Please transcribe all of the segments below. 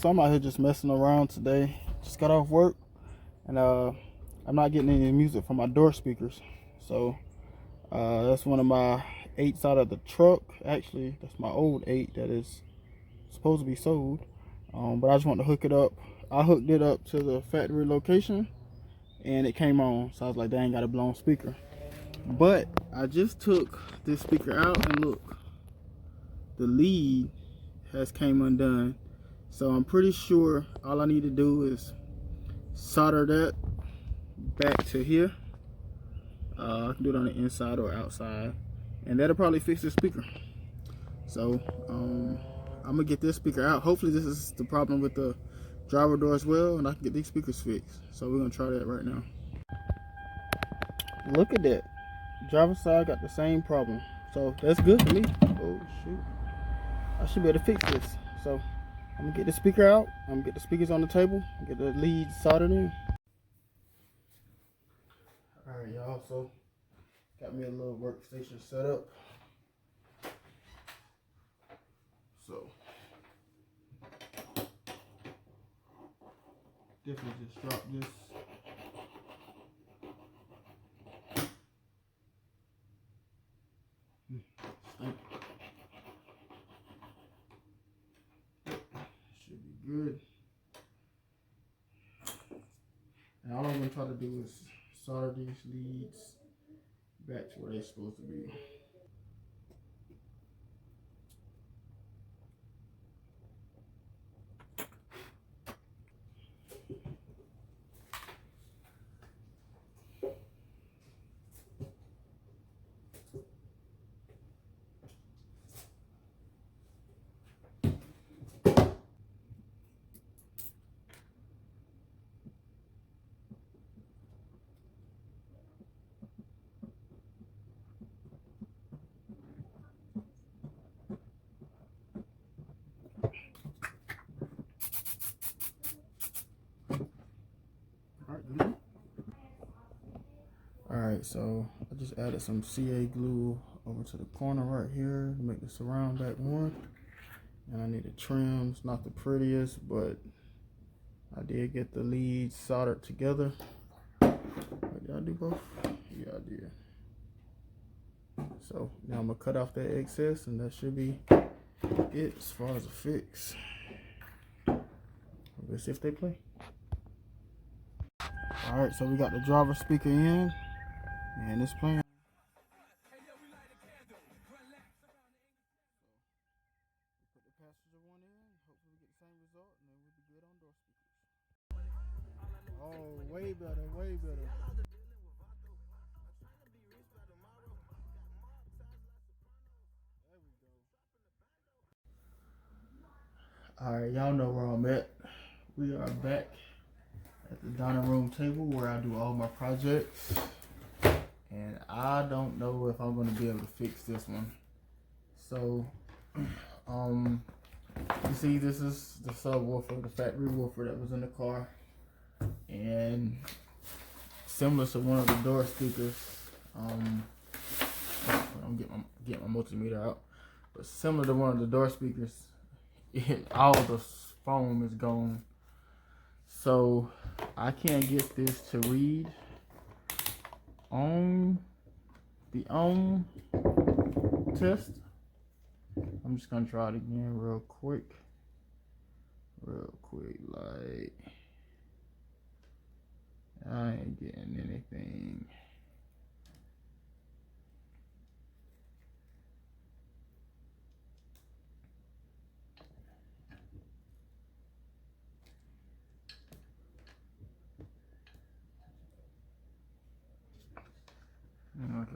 So I'm out here just messing around today. Just got off work, and I'm not getting any music from my door speakers. So that's one of my 8s out of the truck. Actually, that's my old 8 that is supposed to be sold. But I just want to hook it up. I hooked it up to the factory location, and it came on. So I was like, dang, got a blown speaker. But I just took this speaker out, and look, the lead has came undone. So I'm pretty sure all I need to do is solder that back to here. I can do it on the inside or outside, and that'll probably fix the speaker. So I'm gonna get this speaker out. Hopefully this is the problem with the driver door as well, and I can get these speakers fixed. So we're gonna try that right now. Look at that. Driver side got the same problem. So that's good for me. Oh shoot. I should be able to fix this. So I'm gonna get the speaker out. I'm gonna get the speakers on the table, get the leads soldered in. Alright y'all, so got me a little workstation set up. So definitely just drop this. Should be good. And all I'm gonna try to do is solder these leads back to where they're supposed to be. Alright, so I just added some CA glue over to the corner right here to make the surround back warm. And I need the trims, not the prettiest, but I did get the leads soldered together. Wait, did I do both? Yeah, I did. So now I'm gonna cut off that excess, and that should be it as far as a fix. Let's see if they play. Alright, so we got the driver speaker in, and it's playing. Put the passenger one in, hopefully we get the same result, and then we'll be good on door speakers. Oh, way better, way better. There we go. Alright, y'all know where I'm at. We are back at the dining room table where I do all my projects, and I don't know if I'm going to be able to fix this one. So you see, this is the subwoofer, the factory woofer that was in the car, and similar to one of the door speakers. I'm get my multimeter out, but similar to one of the door speakers, all the foam is gone. So I can't get this to read on the on test. I'm just gonna try it again real quick. Like, I ain't getting anything.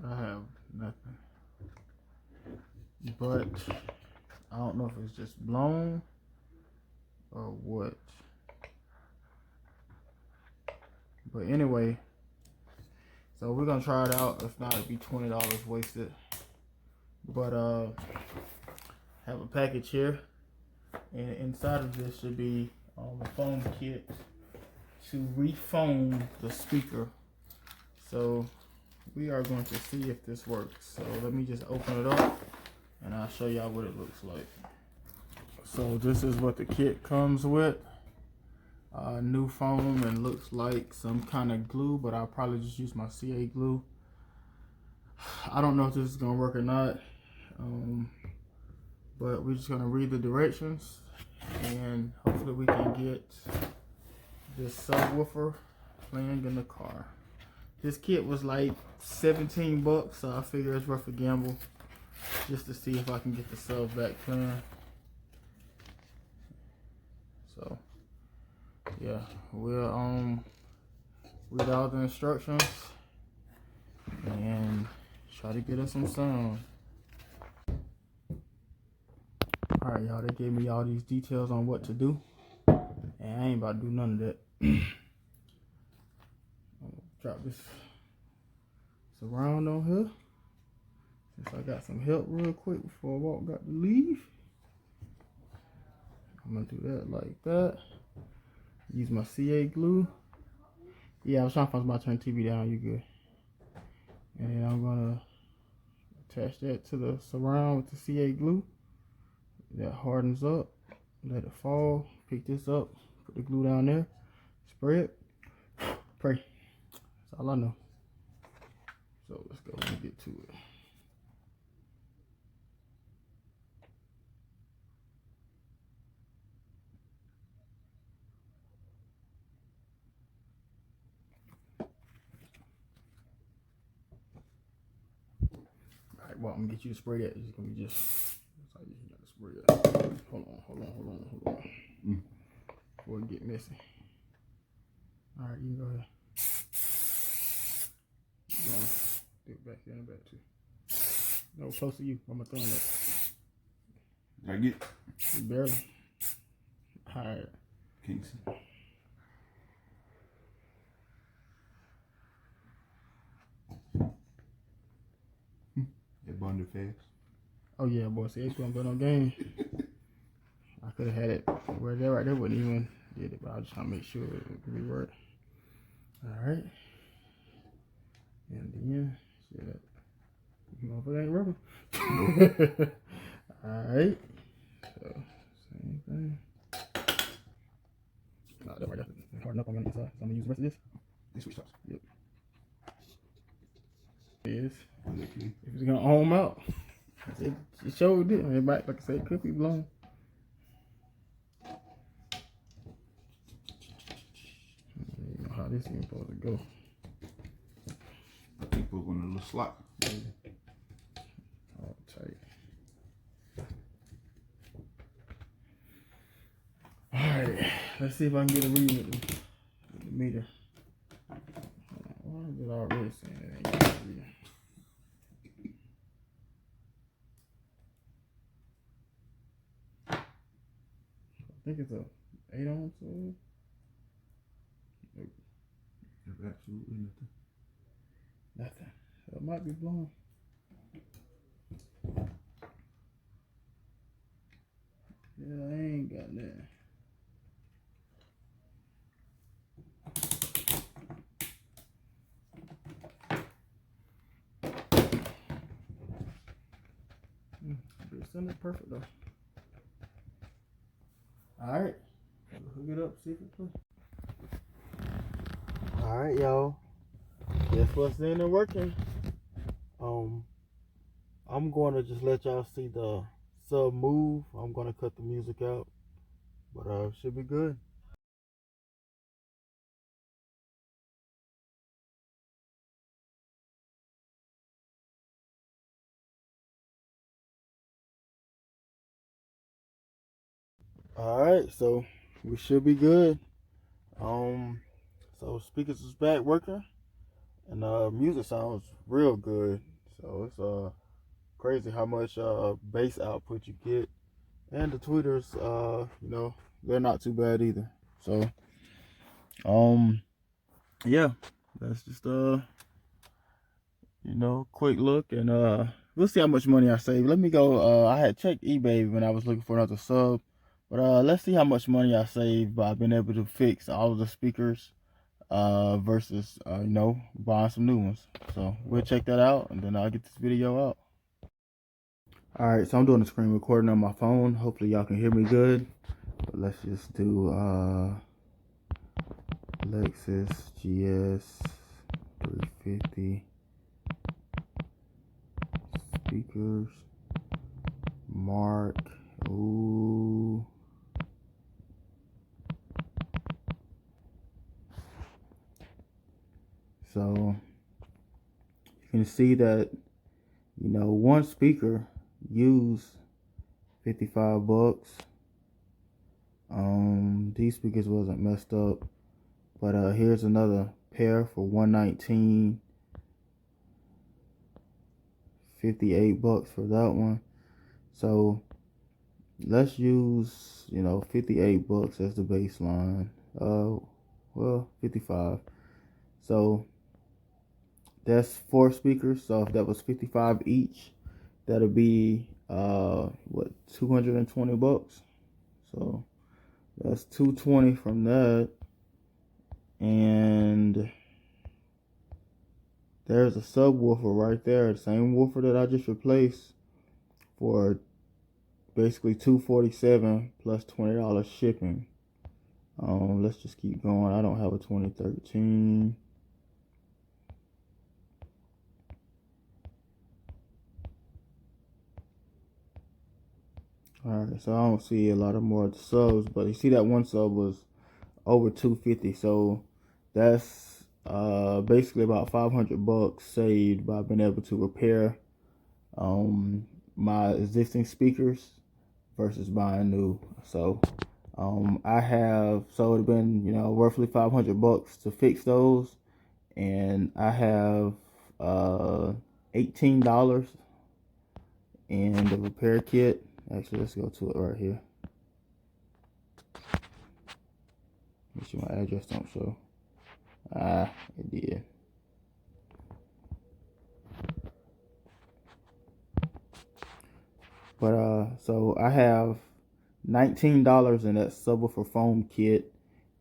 I have nothing, but I don't know if it's just blown or what. But anyway, so we're gonna try it out. If not, it'd be $20 wasted. But have a package here, and inside of this should be a foam kit to refoam the speaker. So we are going to see if this works. So let me just open it up and I'll show y'all what it looks like. So this is what the kit comes with. New foam and looks like some kind of glue, but I'll probably just use my CA glue. I don't know if this is gonna work or not, but we're just gonna read the directions and hopefully we can get this subwoofer playing in the car. This kit was like 17 bucks, so I figure it's worth a gamble just to see if I can get the sub back playing. So yeah, we'll read all the instructions and try to get us some sound. Alright y'all, they gave me all these details on what to do, and I ain't about to do none of that. I'm gonna drop this surround on here since I got some help real quick before Walt got to leave. I'm gonna do that like that. Use my CA glue. Yeah, I was trying to find somebody to turn the TV down. You good? And then I'm gonna attach that to the surround with the CA glue. That hardens up. Let it fall. Pick this up. Put the glue down there. Spray it. Pray. That's all I know. So let's go and get to it. Alright, well, I'm gonna get you to spray that. It's gonna be just that's how you gotta spray that. Hold on. Before it get messy. Alright, you can go ahead. Do it back here and back too. No, close to you. I'm gonna throw it up. Did I get? Barely. Alright. Kingston. That bundle fast. Oh yeah, boy. See, it's gonna be no game. I could have had it where that right there wouldn't even did it, but I was just trying to make sure it could be right. Alright. And then shit. Motherfucker ain't rubber. Alright. So same thing. Nah, that right there. Harden up on the inside. So I'm gonna use the rest of this. They switch tops. Yep. It is. If it's gonna ohm out. It showed it. It might, like I said, it could be blown. You know how this is supposed to go. I think put one in a little slot. Yeah. All tight. Alright, let's see if I can get a reading with the meter. Why is it already saying it ain't got a reading? I think it's a 8 ohm soil. Nope. There's absolutely nothing. Nothing. So it might be blown. Yeah, I ain't got that. It's in it perfect though. Alright. Hook it up, see if it plays. Alright, y'all. Guess what's in and working? I'm gonna just let y'all see the sub move. I'm gonna cut the music out. But should be good. Alright, so we should be good. So speakers is back working, and music sounds real good. So it's crazy how much bass output you get, and the tweeters, you know, they're not too bad either. So yeah, that's just you know, quick look, and we'll see how much money I save. Let me go. I had checked eBay when I was looking for another sub, but let's see how much money I saved by being able to fix all of the speakers versus you know, buying some new ones. So we'll check that out, and then I'll get this video out. Alright, so I'm doing a screen recording on my phone. Hopefully y'all can hear me good. But let's just do Lexus GS350 speakers. Mark. Ooh. So you can see that, you know, one speaker used $55. These speakers wasn't messed up, but here's another pair for $119. $58 for that one. So let's use, you know, $58 as the baseline. Well, 55. So that's 4 speakers. So if that was 55 each, that'll be what, $220. So that's $220 from that. And there's a subwoofer right there, the same woofer that I just replaced, for basically $247 plus $20 shipping. Let's just keep going. I don't have a 2013. Alright, so I don't see a lot of more subs, but you see that one sub was over $250, so that's basically about $500 saved by being able to repair my existing speakers versus buying new. So I have, so it would have been, you know, roughly $500 to fix those, and I have $18 in the repair kit. Actually, let's go to it right here. Make sure my address don't show. It did. But so I have $19 in that subwoofer foam kit,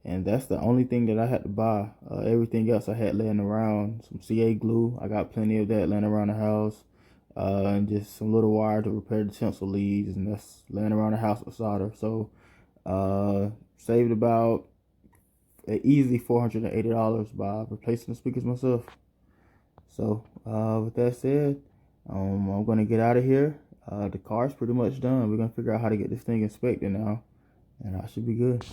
and that's the only thing that I had to buy. Everything else I had laying around. Some CA glue, I got plenty of that laying around the house, and just some little wire to repair the tinsel leads, and that's laying around the house with solder. So saved about an easy $480 by replacing the speakers myself. So with that said, I'm gonna get out of here. The car's pretty much done. We're gonna figure out how to get this thing inspected now, and I should be good.